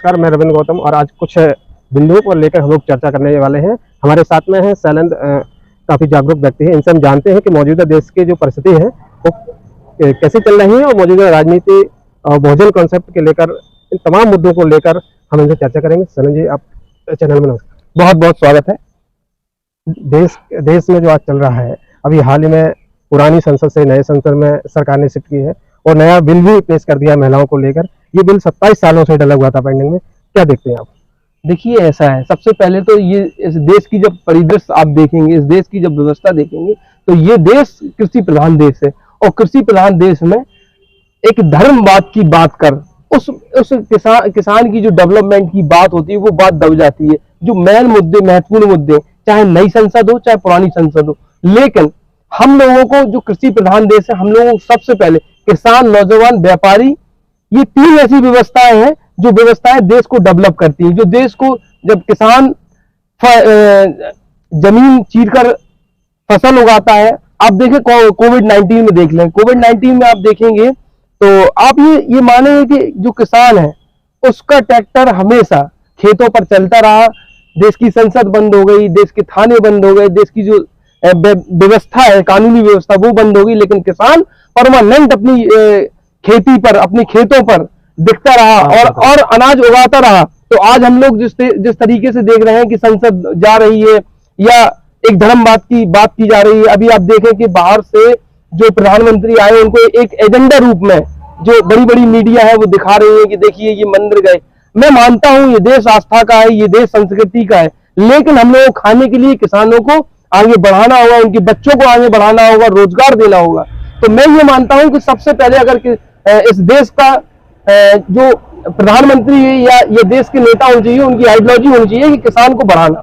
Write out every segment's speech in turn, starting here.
नमस्कार, मैं रविंद्र गौतम और आज कुछ बिंदुओं को लेकर हम लोग चर्चा करने वाले हैं। हमारे साथ में है शैलेंद्र, काफी जागरूक व्यक्ति हैं। इनसे हम जानते हैं कि मौजूदा देश की जो परिस्थिति है वो कैसी चल रही है और मौजूदा राजनीति और बहुजन कॉन्सेप्ट के लेकर इन तमाम मुद्दों को लेकर हम इनसे चर्चा करेंगे। शैलेंद्र जी, आप चैनल में नमस्कार, बहुत बहुत स्वागत है। देश में जो आज चल रहा है, अभी हाल ही में पुरानी संसद से नए संसद में सरकार ने शिफ्ट की है और नया बिल भी पेश कर दिया है महिलाओं को लेकर। ये बिल 27 सालों से डला हुआ था पेंडिंग में, क्या देखते हैं आप? देखिए, ऐसा है, सबसे पहले तो ये इस देश की जब परिदृश्य आप देखेंगे, इस देश की जब व्यवस्था देखेंगे, तो ये देश कृषि प्रधान देश है और कृषि प्रधान देश में एक धर्मवाद की बात कर उस किसान की जो डेवलपमेंट की बात होती है वो बात दब जाती है। जो मेन मुद्दे, महत्वपूर्ण मुद्दे, चाहे नई संसद हो चाहे पुरानी संसद हो, लेकिन हम लोगों को जो कृषि प्रधान देश है, हम लोगों को सबसे पहले किसान, नौजवान, व्यापारी, ये तीन ऐसी व्यवस्थाएं हैं जो व्यवस्थाएं देश को डेवलप करती हैं। जो देश को, जब किसान जमीन चीरकर फसल उगाता है, आप देखें कोविड-19 में देख लें, कोविड-19 में आप देखेंगे तो आप ये मानेंगे कि जो किसान है उसका ट्रैक्टर हमेशा खेतों पर चलता रहा। देश की संसद बंद हो गई, देश के थाने बंद हो गए, देश की जो व्यवस्था है, कानूनी व्यवस्था, वो बंद हो गई, लेकिन किसान परमानेंट अपनी खेती पर, अपने खेतों पर दिखता रहा और अनाज उगाता रहा। तो आज हम लोग जिस तरीके से देख रहे हैं कि संसद जा रही है या एक धर्मवाद की बात की जा रही है। अभी आप देखें कि बाहर से जो प्रधानमंत्री आए, उनको एक एजेंडा रूप में जो बड़ी बड़ी मीडिया है वो दिखा रही है कि देखिए ये मंदिर गए। मैं मानता हूं ये देश आस्था का है, ये देश संस्कृति का है, लेकिन हम लोगों को खाने के लिए किसानों को आगे बढ़ाना होगा, उनके बच्चों को आगे बढ़ाना होगा, रोजगार देना होगा। तो मैं ये मानता हूं कि सबसे पहले अगर इस देश का जो प्रधानमंत्री है या ये देश के नेता होने चाहिए, उनकी आइडियोलॉजी होनी चाहिए कि किसान को बढ़ाना।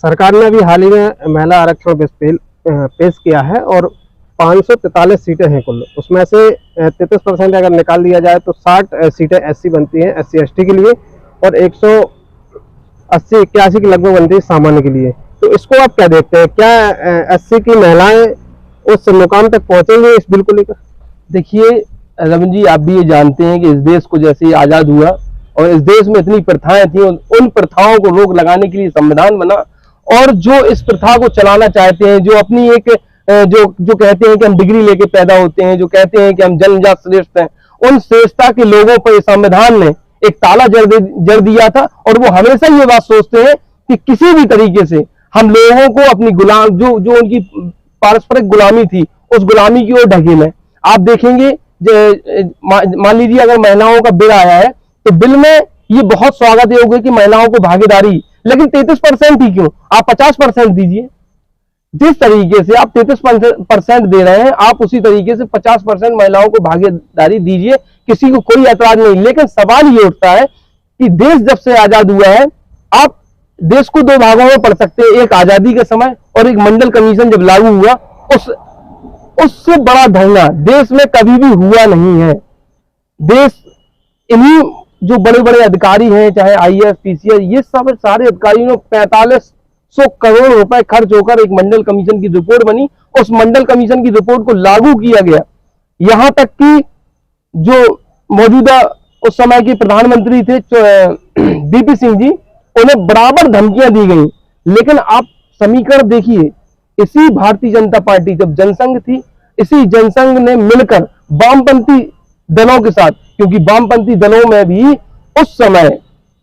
सरकार ने अभी हाल ही में महिला आरक्षण बिल पेश किया है और 543 सीटें हैं कुल। उसमें से 33% अगर निकाल दिया जाए तो 60 सीटें एससी बनती हैं, SC ST के लिए, और 180-81 की लगभग बनती है सामान्य के लिए। तो इसको आप क्या देखते हैं? क्या SC की महिलाएं उस मुकाम तक पहुंचेंगे इस बिल को लेकर? देखिए रविंद्र जी, आप भी ये जानते हैं कि इस देश को जैसे ही आजाद हुआ और इस देश में इतनी प्रथाएं थी, उन प्रथाओं को रोक लगाने के लिए संविधान बना, और जो इस प्रथा को चलाना चाहते हैं, जो अपनी एक जो कहते हैं कि हम डिग्री लेके पैदा होते हैं, जो कहते हैं कि हम जन्मजात श्रेष्ठ हैं, उन श्रेष्ठता के लोगों पर संविधान ने एक ताला जड़ दिया था। और वो हमेशा ये बात सोचते हैं कि किसी भी तरीके से हम लोगों को अपनी गुलाम, जो उनकी पारस्परिक गुलामी थी, उस गुलामी की ओर ढकेलें। आप देखेंगे, मान लीजिए अगर महिलाओं का बिल आया है तो बिल में ये बहुत स्वागत योग्य है कि महिलाओं को भागीदारी, लेकिन 33% ही क्यों, आप 50% दीजिए। जिस तरीके से आप 33% दे रहे हैं, आप उसी तरीके से 50% महिलाओं को भागीदारी दीजिए, किसी को कोई ऐतराज नहीं। लेकिन सवाल ये उठता है कि देश जब से आजाद हुआ है, आप देश को दो भागों में पढ़ सकते हैं, एक आजादी के समय और एक मंडल कमीशन जब लागू हुआ, उससे बड़ा धरना देश में कभी भी हुआ नहीं है। देश इन्हीं जो बड़े बड़े अधिकारी हैं, चाहे IAS, PCS, ये सब सारे अधिकारियों ने 4500 करोड़ रुपए खर्च होकर एक मंडल कमीशन की रिपोर्ट बनी। उस मंडल कमीशन की रिपोर्ट को लागू किया गया। यहां तक कि जो मौजूदा उस समय के प्रधानमंत्री थे DP सिंह जी, उन्हें बराबर धमकियां दी गई। लेकिन आप समीकरण देखिए, इसी भारतीय जनता पार्टी जब जनसंघ थी, इसी जनसंघ ने मिलकर वामपंथी दलों के साथ, क्योंकि वामपंथी दलों में भी उस समय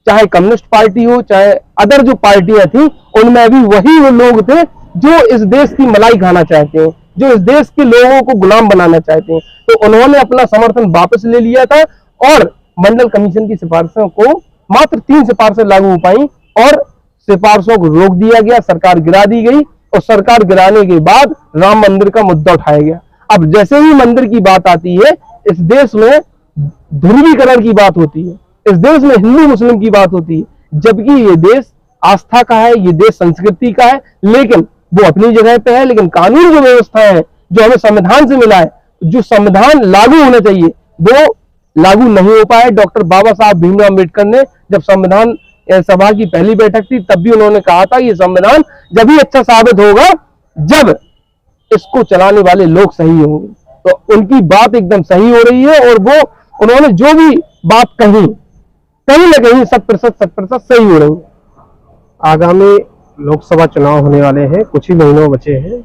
चाहे कम्युनिस्ट पार्टी हो चाहे अदर जो पार्टियां थी, उनमें भी वही वो लोग थे जो इस देश की मलाई खाना चाहते हैं, जो इस देश के लोगों को गुलाम बनाना चाहते हैं। तो उन्होंने अपना समर्थन वापस ले लिया था और मंडल कमीशन की सिफारिशों को, मात्र 3 सिफारिशें लागू हो पाई और सिफारिशों को रोक दिया गया, सरकार गिरा दी गई। और सरकार गिराने के बाद राम मंदिर का मुद्दा उठाया गया। अब जैसे ही मंदिर की बात आती है, इस देश में ध्रुवीकरण की बात होती है, इस देश में हिंदू मुस्लिम की बात होती है, जबकि ये देश आस्था का है, ये देश संस्कृति का है, लेकिन वो अपनी जगह पे है। लेकिन कानून जो व्यवस्था है, जो हमें संविधान से मिला है, जो संविधान लागू होना चाहिए, वो लागू नहीं हो पाया। डॉक्टर बाबा साहब भीमराव अम्बेडकर ने जब संविधान सभा की पहली बैठक थी, तब भी उन्होंने कहा था ये संविधान जब ही अच्छा साबित होगा जब इसको चलाने वाले लोग सही होंगे। तो उनकी बात एकदम सही हो रही है और वो उन्होंने जो भी बात कहीं ना कहीं 100% सही हो रही है। आगामी लोकसभा चुनाव होने वाले हैं, कुछ ही महीनों बचे हैं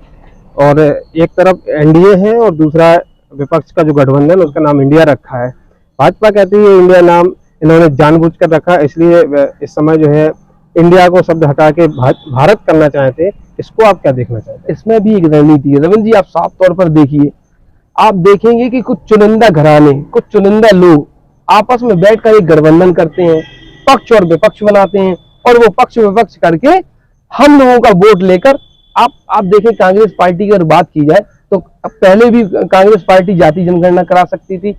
और एक तरफ एनडीए है और दूसरा विपक्ष का जो गठबंधन, उसका नाम इंडिया रखा है। भाजपा कहती है इंडिया नाम इन्होंने जानबूझकर रखा, इसलिए इस समय जो है इंडिया को शब्द हटा के भारत करना चाहते हैं। इसको आप क्या देखना चाहते हैं? इसमें भी एक रणनीति है रविंद्र जी। आप साफ तौर पर देखिए, आप देखेंगे कि कुछ चुनिंदा घराने, कुछ चुनिंदा लोग आपस में बैठकर एक गठबंधन करते हैं, पक्ष और विपक्ष बनाते हैं, और वो पक्ष विपक्ष करके हम लोगों का वोट लेकर आप देखें, कांग्रेस पार्टी की अगर बात की जाए तो पहले भी कांग्रेस पार्टी जाति जनगणना करा सकती थी।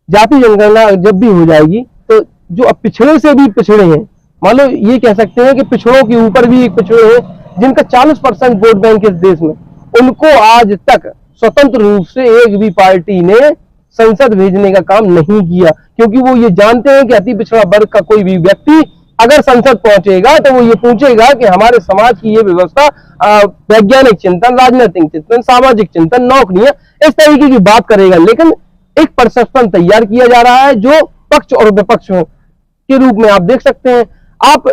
जाति जनगणना जब भी हो जाएगी तो जो अब पिछड़े से भी पिछड़े हैं, मान लो ये कह सकते हैं कि पिछड़ों के ऊपर भी एक पिछड़े हैं जिनका 40% वोट बैंक इस देश में, उनको आज तक स्वतंत्र रूप से एक भी पार्टी ने संसद भेजने का काम नहीं किया, क्योंकि वो ये जानते हैं कि अति पिछड़ा वर्ग का कोई भी व्यक्ति अगर संसद पहुंचेगा तो वो ये पूछेगा कि हमारे समाज की ये व्यवस्था, वैज्ञानिक चिंतन, राजनीतिक चिंतन, सामाजिक चिंतन, नौकरियां, इस तरीके की बात करेगा। लेकिन एक परसेप्शन तैयार किया जा रहा है जो पक्ष और विपक्ष के रूप में आप देख सकते हैं। आप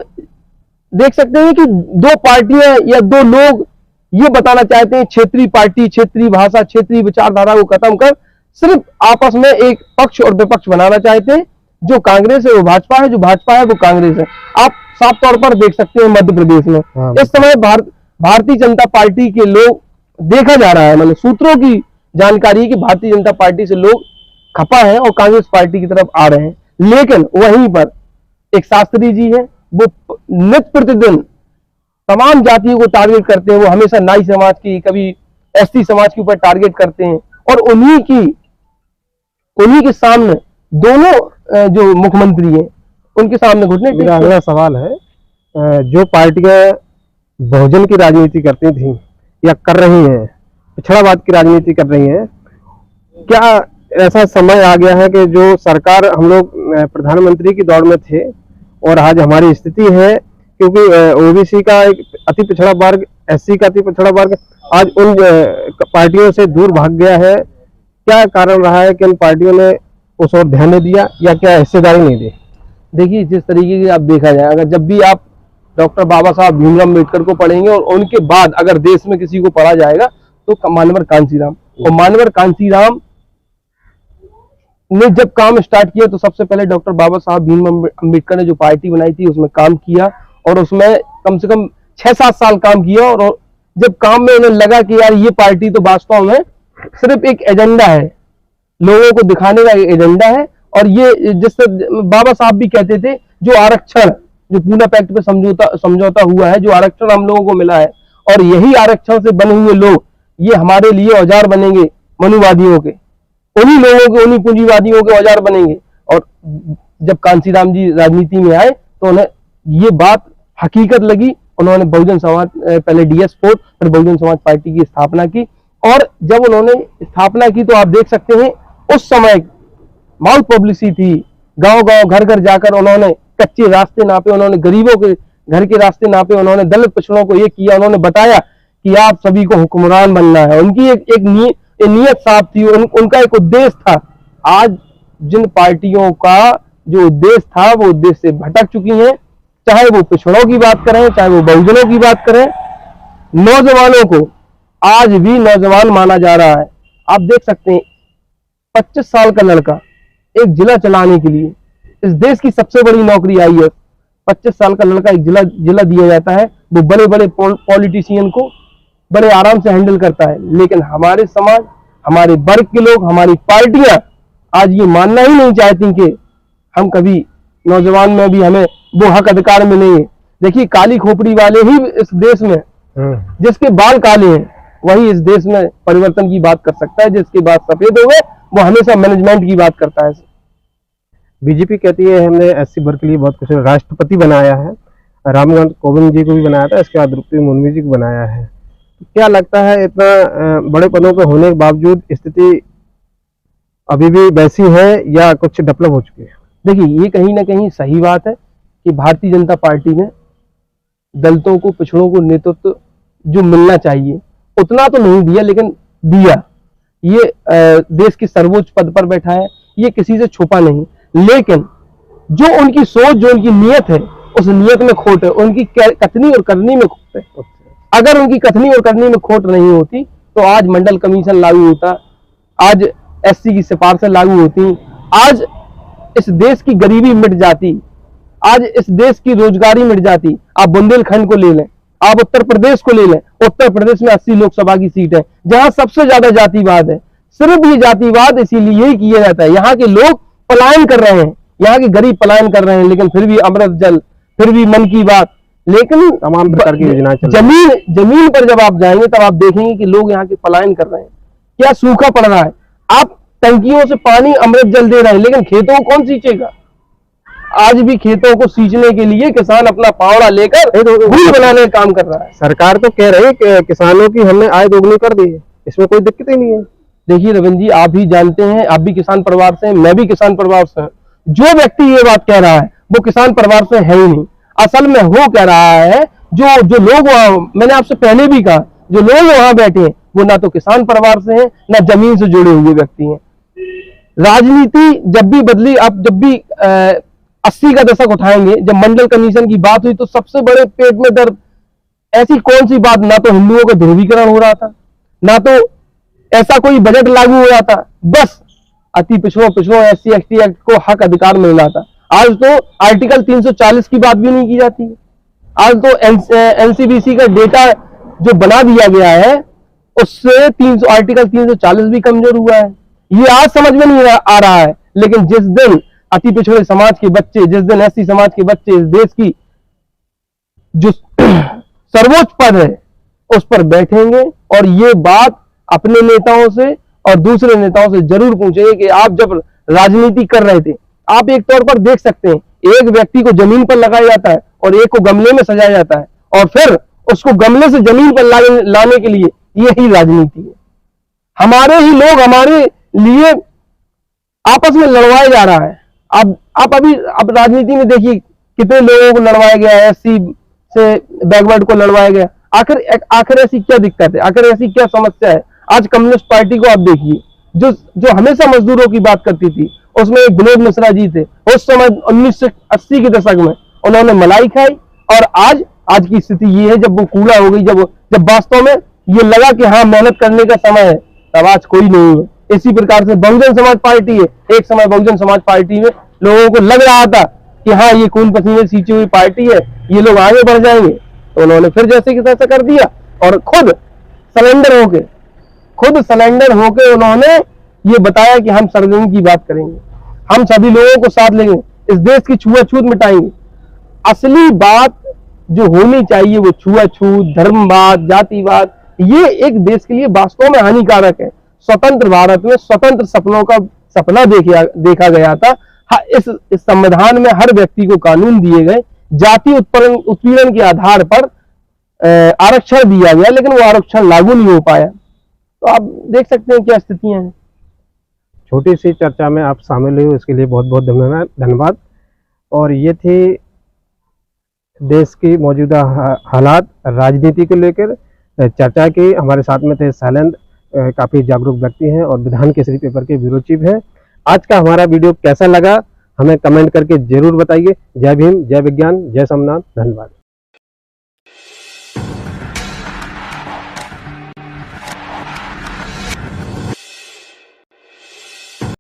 देख सकते हैं कि दो पार्टियां या दो लोग ये बताना चाहते हैं क्षेत्रीय पार्टी, क्षेत्रीय भाषा, क्षेत्रीय विचारधारा को खत्म कर सिर्फ आपस में एक पक्ष और विपक्ष बनाना चाहते हैं। जो कांग्रेस है वो भाजपा है, जो भाजपा है वो कांग्रेस है। आप साफ तौर पर देख सकते हैं मध्य प्रदेश में इस समय भारतीय जनता पार्टी के लोग, देखा जा रहा है, मतलब सूत्रों की जानकारी कि भारतीय जनता पार्टी से लोग खपा है और कांग्रेस पार्टी की तरफ आ रहे हैं। लेकिन वहीं पर एक शास्त्री जी है, वो नित्य प्रतिदिन तमाम जातियों को टारगेट करते हैं। वो हमेशा नाई समाज की, कभी एसटी समाज के ऊपर टारगेट करते हैं, और उन्हीं के सामने दोनों जो मुख्यमंत्री हैं उनके सामने घुटने। मेरा अगला सवाल है, जो पार्टियां बहुजन की राजनीति करती थी या कर रही हैं, पिछड़ावाद की राजनीति कर रही हैं, क्या ऐसा समय आ गया है कि जो सरकार, हम लोग प्रधानमंत्री की दौड़ में थे और आज हमारी स्थिति है क्योंकि ओबीसी का एक अति पिछड़ा वर्ग, एससी का अति पिछड़ा वर्ग आज उन पार्टियों से दूर भाग गया है। क्या कारण रहा है कि उन पार्टियों ने उस ओर ध्यान नहीं दिया या क्या हिस्सेदारी नहीं दी? देखिए, जिस तरीके की आप देखा जाए, अगर जब भी आप डॉक्टर बाबा साहब भीमराव अम्बेडकर को पढ़ेंगे और उनके बाद अगर देश में किसी को पढ़ा जाएगा तो मानवर कांसीराम। और मानवर कांसीराम ने जब काम स्टार्ट किया तो सबसे पहले डॉक्टर बाबा साहब भीमराव अम्बेडकर ने जो पार्टी बनाई थी उसमें काम किया, और उसमें कम से कम 6-7 साल काम किया। और जब काम में उन्हें लगा कि यार ये पार्टी तो वास्तव में सिर्फ एक एजेंडा है, लोगों को दिखाने का एजेंडा है, और ये जिससे बाबा साहब भी कहते थे, जो आरक्षण, जो पूना पैक्ट पे समझौता हुआ है, जो आरक्षण हम लोगों को मिला है, और यही आरक्षण से बने हुए लोग ये हमारे लिए औजार बनेंगे मनुवादियों के, उन्हीं लोगों के, उन्हीं पूंजीवादियों के औजार बनेंगे। और जब कांसीराम जी राजनीति में आए तो उन्हें ये बात हकीकत लगी। उन्होंने बहुजन समाज, पहले DS4 फिर बहुजन समाज पार्टी की स्थापना की, और जब उन्होंने स्थापना की तो आप देख सकते हैं उस समय माउथ पब्लिसिटी थी, गांव-गांव, घर-घर जाकर उन्होंने कच्चे रास्ते नापे, उन्होंने गरीबों के घर के रास्ते नापे, उन्होंने दलित पिछड़ों को ये किया, उन्होंने बताया कि आप सभी को हुक्मरान बनना है। उनकी एक नीयत साफ थी, उनका एक उद्देश्य था। आज जिन पार्टियों का जो उद्देश्य था वो उद्देश्य से भटक चुकी हैं, चाहे वो पिछड़ों की बात करें, चाहे वो बहुजनों की बात करें। नौजवानों को आज भी नौजवान माना जा रहा है। आप देख सकते हैं 25 साल का लड़का एक जिला चलाने के लिए, इस देश की सबसे बड़ी नौकरी आई है, 25 साल का लड़का एक जिला दिया जाता है, वो बड़े बड़े पॉलिटिशियन को बड़े आराम से हैंडल करता है। लेकिन हमारे समाज, हमारे वर्ग के लोग, हमारी पार्टियां आज ये मानना ही नहीं चाहती कि हम कभी नौजवान में भी हमें वो हक अधिकार मिलेंगे। देखिए, काली खोपड़ी वाले ही इस देश में, जिसके बाल काले हैं वही इस देश में परिवर्तन की बात कर सकता है, जिसके बाल सफेद हो गए वो हमेशा मैनेजमेंट की बात करता है। बीजेपी कहती है हमने SC वर्ग के लिए बहुत कुछ, राष्ट्रपति बनाया है, रामनाथ कोविंद जी को भी बनाया था, इसके बाद द्रौपदी मुर्मू जी को बनाया है। क्या लगता है इतना बड़े पदों पर होने के बावजूद स्थिति अभी भी वैसी है या कुछ डेवलप हो चुकी है? देखिए, ये कहीं ना कहीं सही बात है कि भारतीय जनता पार्टी ने दलितों को, पिछड़ों को नेतृत्व जो मिलना चाहिए उतना तो नहीं दिया, लेकिन दिया। ये देश के सर्वोच्च पद पर बैठा है, ये किसी से छुपा नहीं। लेकिन जो उनकी सोच, जो उनकी नीयत है, उस नीयत में खोट है, उनकी कथनी और करनी में खोट है। अगर उनकी कथनी और करनी में खोट नहीं होती तो आज मंडल कमीशन लागू होता, आज एससी की सिफारिशें लागू होती, आज इस देश की गरीबी मिट जाती, आज इस देश की रोजगारी मिट जाती। आप बुंदेलखंड को ले लें, आप उत्तर प्रदेश को ले लें, उत्तर प्रदेश में 80 लोकसभा की सीट है, जहां सबसे ज्यादा जातिवाद है। सिर्फ ये जातिवाद इसीलिए ही किया जाता है। यहाँ के लोग पलायन कर रहे हैं, यहाँ के गरीब पलायन कर रहे हैं, लेकिन फिर भी अमृत जल, फिर भी मन की बात, लेकिन तमाम प्रकार की योजनाएं चल रही हैं। जमीन पर जब आप जाएंगे तब आप देखेंगे कि लोग यहाँ के पलायन कर रहे हैं। क्या सूखा पड़ रहा है, आप टंकियों से पानी अमृत जल दे रहे हैं, लेकिन खेतों को कौन सींचेगा? आज भी खेतों को सींचने के लिए किसान अपना फावड़ा लेकर घूल बनाने का काम कर रहा है। सरकार तो कह रही है कि किसानों की हमने आय दोगुनी कर दी है, इसमें कोई दिक्कत ही नहीं है। देखिए रविंद्र जी, आप भी जानते हैं, आप भी किसान परिवार से हैं, मैं भी किसान परिवार से हूं। जो व्यक्ति ये बात कह रहा है वो किसान परिवार से है ही नहीं। असल में हो कह रहा है, जो लोग वहां, मैंने आपसे पहले भी कहा, जो लोग वहां बैठे हैं वो ना तो किसान परिवार से हैं, ना जमीन से जुड़े हुए व्यक्ति हैं। राजनीति जब भी बदली, आप जब भी 80 का दशक उठाएंगे, जब मंडल कमीशन की बात हुई तो सबसे बड़े पेट में दर्द, ऐसी कौन सी बात, ना तो हिंदुओं का ध्रुवीकरण हो रहा था, ना तो ऐसा कोई बजट लागू हो रहा था, बस अति पिछड़ों SC ST एक्ट को हक अधिकार मिल रहा था। आज तो आर्टिकल 340 की बात भी नहीं की जाती है। आज तो NCBC का डेटा जो बना दिया गया है उससे आर्टिकल 340 भी कमजोर हुआ है। ये आज समझ में नहीं आ रहा है, लेकिन जिस दिन अति पिछड़े समाज के बच्चे, जिस दिन SC समाज के बच्चे इस देश की जो सर्वोच्च पद है उस पर बैठेंगे और ये बात अपने नेताओं से और दूसरे नेताओं से जरूर पूछेंगे कि आप जब राजनीति कर रहे थे, आप एक तौर पर देख सकते हैं, एक व्यक्ति को जमीन पर लगाया जाता है और एक को गमले में सजाया जाता है, और फिर उसको गमले से जमीन पर लाने के लिए यही राजनीति है। हमारे ही लोग हमारे लिए आपस में लड़वाया जा रहा है। आप अब राजनीति में देखिए कितने लोगों को लड़वाया गया है, SC से बैकवर्ड को लड़वाया गया। आखिर ऐसी क्या दिक्कत है, आखिर ऐसी क्या समस्या है? आज कम्युनिस्ट पार्टी को आप देखिए, जो हमेशा मजदूरों की बात करती थी, उसमें एक विनोद मिश्रा जी थे। उस समय 1980 के दशक में उन्होंने मलाई खाई, और आज की स्थिति ये है, जब वो कूड़ा हो गई, जब वास्तव में ये लगा कि हाँ मेहनत करने का समय है, तब आज कोई नहीं है। इसी प्रकार से बहुजन समाज पार्टी है। एक समय बहुजन समाज पार्टी में लोगों को लग रहा था कि हाँ ये खून पसीने सींची हुई पार्टी है, ये लोग आगे बढ़ जाएंगे, तो उन्होंने फिर जैसे कि तैसा कर दिया और खुद सरेंडर होके उन्होंने ये बताया कि हम सर्वजन की बात करेंगे, हम सभी लोगों को साथ लेंगे, इस देश की छुआछूत मिटाएंगे। असली बात जो होनी चाहिए वो छुआछूत, धर्मवाद, जातिवाद, ये एक देश के लिए वास्तव में हानिकारक है। स्वतंत्र भारत में स्वतंत्र सपनों का सपना देखा गया था। इस संविधान में हर व्यक्ति को कानून दिए गए, जाति उत्पीड़न के आधार पर आरक्षण दिया गया, लेकिन वो आरक्षण लागू नहीं हो पाया। तो आप देख सकते हैं क्या स्थितियां हैं। छोटी सी चर्चा में आप शामिल हुए, उसके लिए बहुत बहुत धन्यवाद। और ये थी देश की मौजूदा हालात, राजनीति को लेकर चर्चा की। हमारे साथ में थे शैलेंद्र, काफ़ी जागरूक व्यक्ति हैं और विधान केसरी पेपर के ब्यूरो चीफ हैं। आज का हमारा वीडियो कैसा लगा हमें कमेंट करके जरूर बताइए। जय भीम, जय विज्ञान, जय सोमनाथ, धन्यवाद।